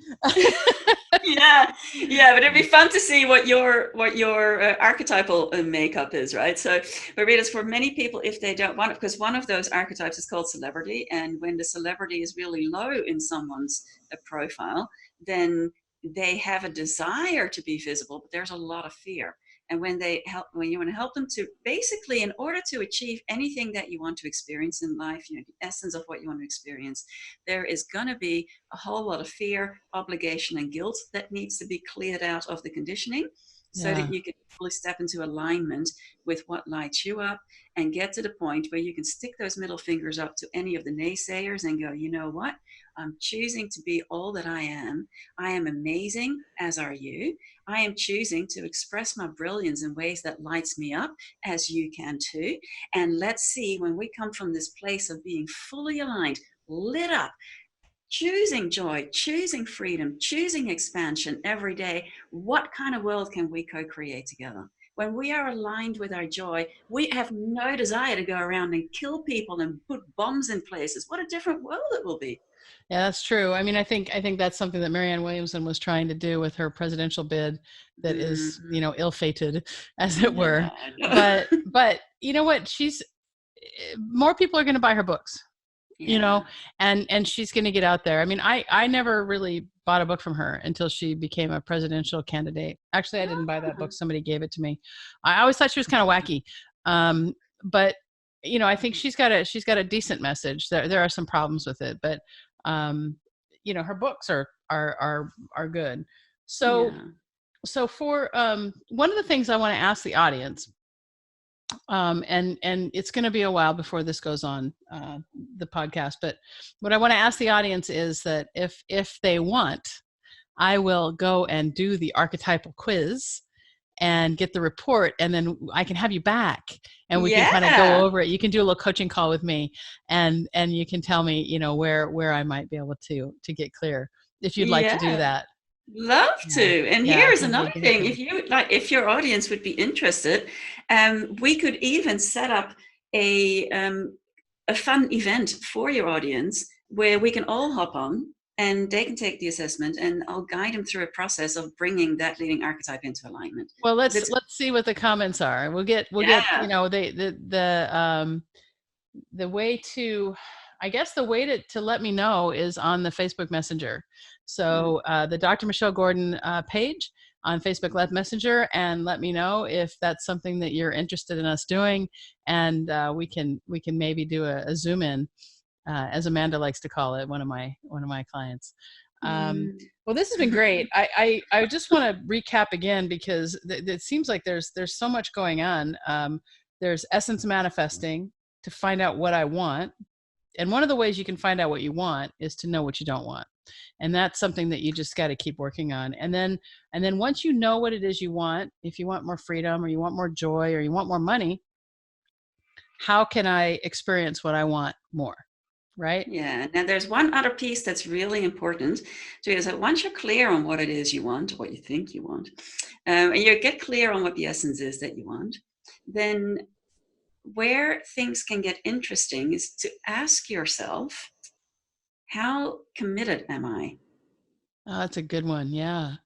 yeah, but it'd be fun to see what your archetypal makeup is, right? So, but readers, for many people, if they don't want it, because one of those archetypes is called celebrity, and when the celebrity is really low in someone's profile, then they have a desire to be visible, but there's a lot of fear. And when you want to help them to basically, in order to achieve anything that you want to experience in life, the essence of what you want to experience, there is going to be a whole lot of fear, obligation, and guilt that needs to be cleared out of the conditioning, so that you can fully step into alignment with what lights you up, and get to the point where you can stick those middle fingers up to any of the naysayers and go, you know what? I'm choosing to be all that I am. I am amazing, as are you. I am choosing to express my brilliance in ways that lights me up, as you can too. And let's see, when we come from this place of being fully aligned, lit up, choosing joy, choosing freedom, choosing expansion every day, what kind of world can we co-create together? When we are aligned with our joy, we have no desire to go around and kill people and put bombs in places. What a different world it will be. Yeah, that's true. I mean, I think that's something that Marianne Williamson was trying to do with her presidential bid that is, ill-fated, as it were. But you know what? More people are going to buy her books, and she's going to get out there. I mean, I never really bought a book from her until she became a presidential candidate. Actually, I didn't buy that book. Somebody gave it to me. I always thought she was kind of wacky. But I think she's got a decent message. There are some problems with it, but her books are good. So for one of the things I want to ask the audience, and it's going to be a while before this goes on the podcast, but what I want to ask the audience is that if they want, I will go and do the archetypal quiz and get the report, and then I can have you back, and we can kind of go over it. You can do a little coaching call with me, and you can tell me, where I might be able to get clear, if you'd like to do that. Love to. And here's another thing: if your audience would be interested, we could even set up a fun event for your audience where we can all hop on, and they can take the assessment, and I'll guide them through a process of bringing that leading archetype into alignment. Well, let's see what the comments are. We'll get the way to, I guess the way to let me know is on the Facebook Messenger. So the Dr. Michelle Gordon page on Facebook Messenger, and let me know if that's something that you're interested in us doing, and we can maybe do a Zoom in. As Amanda likes to call it, one of my clients. Well, this has been great. I just want to recap again because it seems like there's so much going on. There's essence manifesting to find out what I want. And one of the ways you can find out what you want is to know what you don't want. And that's something that you just got to keep working on. And then once you know what it is you want, if you want more freedom or you want more joy or you want more money, how can I experience what I want more? Right? Yeah. Now, there's one other piece that's really important too, is that once you're clear on what it is you want, or what you think you want, and you get clear on what the essence is that you want, then where things can get interesting is to ask yourself, how committed am I? Oh, that's a good one. Yeah.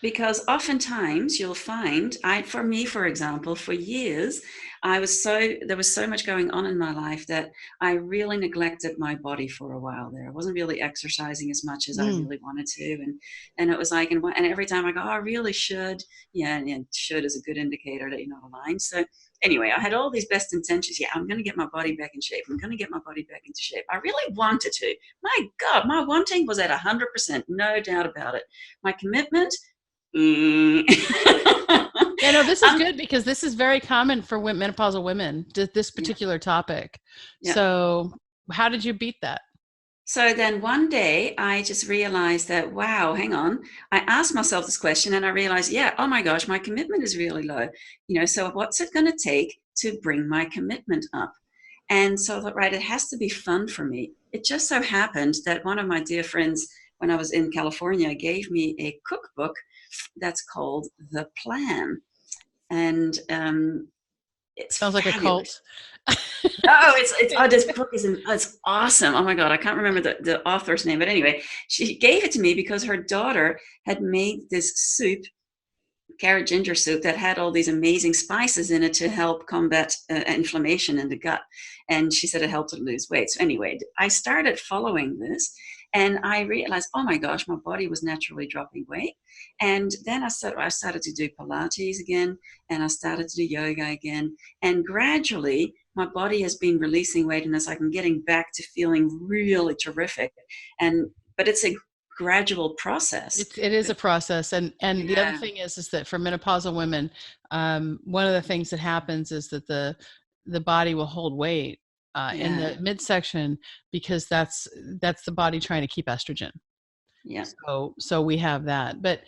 Because oftentimes you'll find, for me, for example, for years, there was so much going on in my life that I really neglected my body for a while there. I wasn't really exercising as much as I really wanted to. And it was like, and every time I go, oh, I really should. Yeah, and should is a good indicator that you're not aligned. So anyway, I had all these best intentions. Yeah, I'm going to get my body back in shape. I'm going to get my body back into shape. I really wanted to. My God, my wanting was at 100%, no doubt about it. My commitment, Yeah, no, this is good because this is very common for menopausal women, this particular topic. Yeah. So how did you beat that? So then one day I just realized that, wow, hang on. I asked myself this question and I realized, yeah, oh my gosh, my commitment is really low. So what's it going to take to bring my commitment up? And so I thought, right, it has to be fun for me. It just so happened that one of my dear friends, when I was in California, gave me a cookbook that's called The Plan. And it sounds like fabulous. A cult. No, this book it's awesome. Oh my God, I can't remember the author's name, but anyway, she gave it to me because her daughter had made this soup, carrot ginger soup, that had all these amazing spices in it to help combat inflammation in the gut. And she said it helped her lose weight. So anyway, I started following this. And I realized, oh my gosh, my body was naturally dropping weight. And then I started to do Pilates again, and I started to do yoga again. And gradually, my body has been releasing weight, and it's like I'm getting back to feeling really terrific. But it's a gradual process. It is a process. And the other thing is that for menopausal women, one of the things that happens is that the body will hold weight in the midsection because that's the body trying to keep estrogen. Yeah. So we have that, but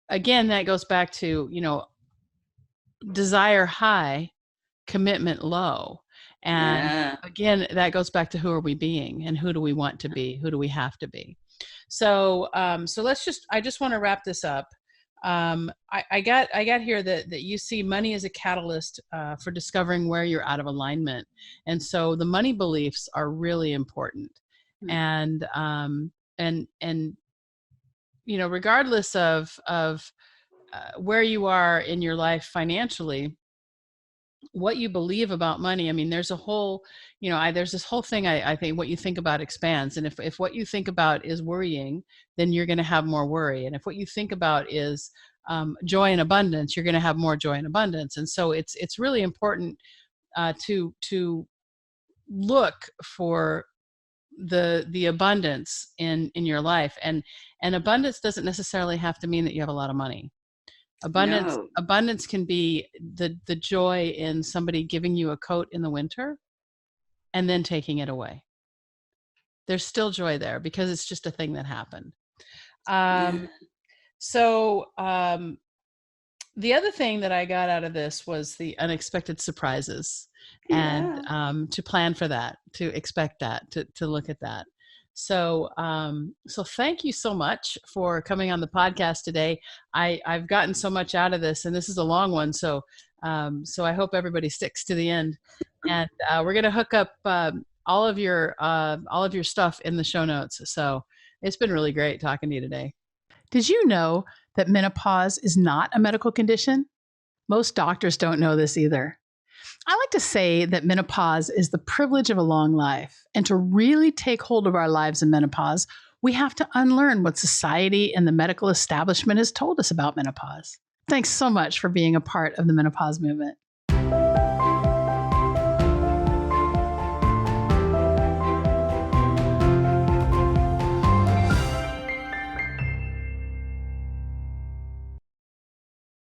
again, that goes back to, desire high, commitment low. And again, that goes back to who are we being and who do we want to be? Who do we have to be? So I just want to wrap this up. I got here that you see money as a catalyst for discovering where you're out of alignment. And so the money beliefs are really important. And regardless of where you are in your life financially, what you believe about money, I mean, there's a whole, there's this whole thing, I think what you think about expands. And if what you think about is worrying, then you're going to have more worry. And if what you think about is joy and abundance, you're going to have more joy and abundance. And so it's really important to look for the abundance in your life. And abundance doesn't necessarily have to mean that you have a lot of money. Abundance can be the joy in somebody giving you a coat in the winter and then taking it away. There's still joy there because it's just a thing that happened. So the other thing that I got out of this was the unexpected surprises, and to plan for that, to expect that, to look at that. So thank you so much for coming on the podcast today. I've gotten so much out of this, and this is a long one. So I hope everybody sticks to the end. And we're going to hook up all of your stuff in the show notes. So it's been really great talking to you today. Did you know that menopause is not a medical condition? Most doctors don't know this either. I like to say that menopause is the privilege of a long life. And to really take hold of our lives in menopause, we have to unlearn what society and the medical establishment has told us about menopause. Thanks so much for being a part of the Menopause Movement.